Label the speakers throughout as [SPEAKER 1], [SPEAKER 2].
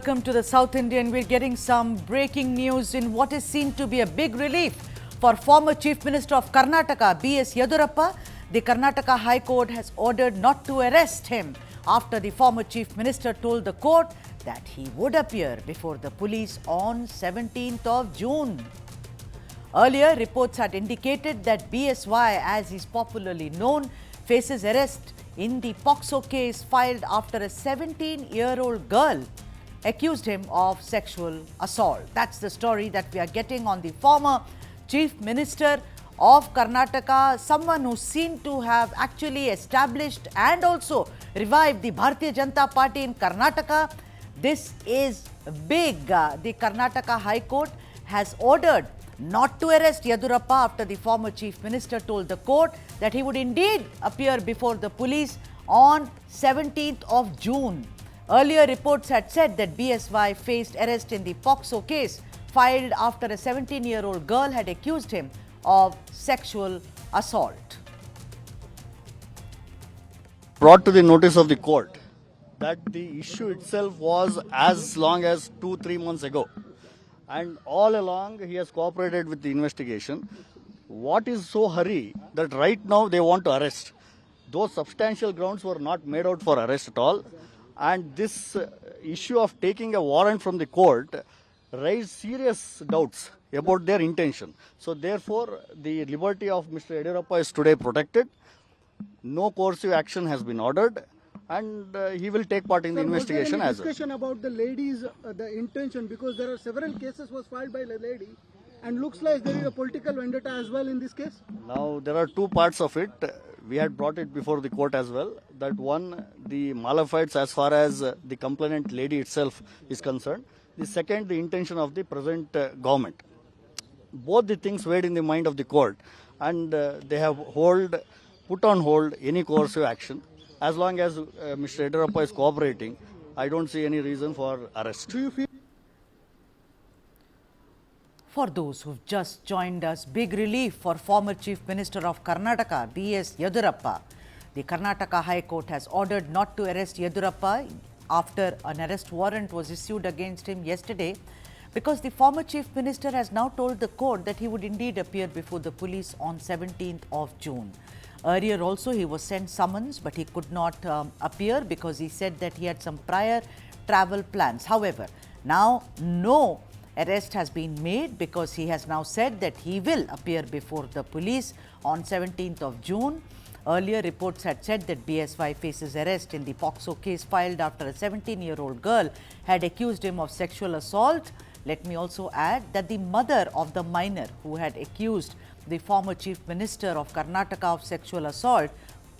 [SPEAKER 1] welcome to the South Indian. We're getting some breaking news in what is seen to be a big relief for former Chief Minister of Karnataka, B.S. Yedurappa. The Karnataka High Court has ordered not to arrest him after the former Chief Minister told the court that he would appear before the police on 17th of June. Earlier, reports had indicated that BSY, as is popularly known, faces arrest in the POCSO case filed after a 17-year-old girl accused him of sexual assault. That's the story that we are getting on the former Chief Minister of Karnataka, someone who seemed to have actually established and also revived the Bharatiya Janata Party in Karnataka. This is big. The Karnataka High Court has ordered not to arrest Yedurappa after the former Chief Minister told the court that he would indeed appear before the police on 17th of June. Earlier reports had said that BSY faced arrest in the POCSO case filed after a 17-year-old girl had accused him of sexual assault.
[SPEAKER 2] Brought to the notice of the court that the issue itself was as long as 2-3 months ago. And all along he has cooperated with the investigation. What is so hurry that right now they want to arrest? Those substantial grounds were not made out for arrest at all. And this issue of taking a warrant from the court raised serious doubts about their intention. So therefore, the liberty of Mr. Yedurappa is today protected. No coercive action has been ordered. And he will take part in the investigation as well.
[SPEAKER 3] Discussion about the lady's the intention, because there are several cases was filed by the lady, and looks like there is a political vendetta as well in this case.
[SPEAKER 2] Now there are two parts of it. We had brought it before the court as well. That one, the malafides as far as the complainant lady itself is concerned. The second, the intention of the present government. Both the things weighed in the mind of the court, and they have put on hold any coercive action. As long as Mr. Yedurappa is cooperating, I don't see any reason for arrest.
[SPEAKER 3] Do you feel?
[SPEAKER 1] For those who've just joined us, big relief for former Chief Minister of Karnataka, B.S. Yedurappa. The Karnataka High Court has ordered not to arrest Yedurappa after an arrest warrant was issued against him yesterday, because the former Chief Minister has now told the court that he would indeed appear before the police on 17th of June. Earlier also he was sent summons, but he could not appear because he said that he had some prior travel plans. However, now no arrest has been made because he has now said that he will appear before the police on 17th of June. Earlier reports had said that BSY faces arrest in the POCSO case filed after a 17-year-old girl had accused him of sexual assault. Let me also add that the mother of the minor who had accused the former Chief Minister of Karnataka of sexual assault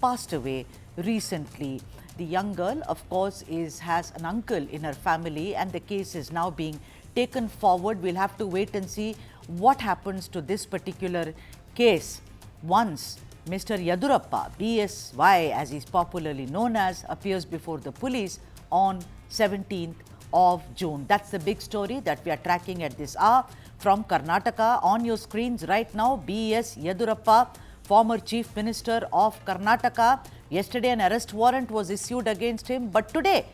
[SPEAKER 1] passed away recently. The young girl, of course, has an uncle in her family, and the case is now being taken forward. We'll have to wait and see what happens to this particular case once Mr. Yedurappa, BSY as he's popularly known as, appears before the police on 17th of June. That's the big story that we are tracking at this hour. From Karnataka, on your screens right now, B.S. Yedurappa, former Chief Minister of Karnataka. Yesterday an arrest warrant was issued against him, but today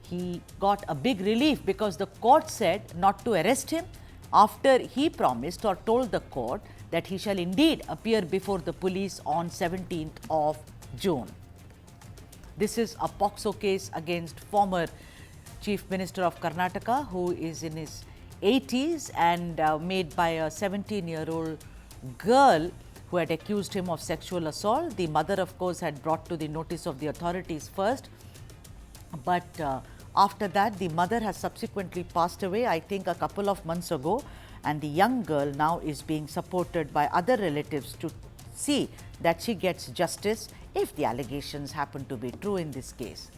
[SPEAKER 1] he got a big relief because the court said not to arrest him after he promised or told the court that he shall indeed appear before the police on 17th of June. This is a POCSO case against former Chief Minister of Karnataka, who is in his 80s and made by a 17-year-old girl who had accused him of sexual assault. The mother, of course, had brought to the notice of the authorities first, but after that the mother has subsequently passed away, I think a couple of months ago, and the young girl now is being supported by other relatives to see that she gets justice if the allegations happen to be true in this case.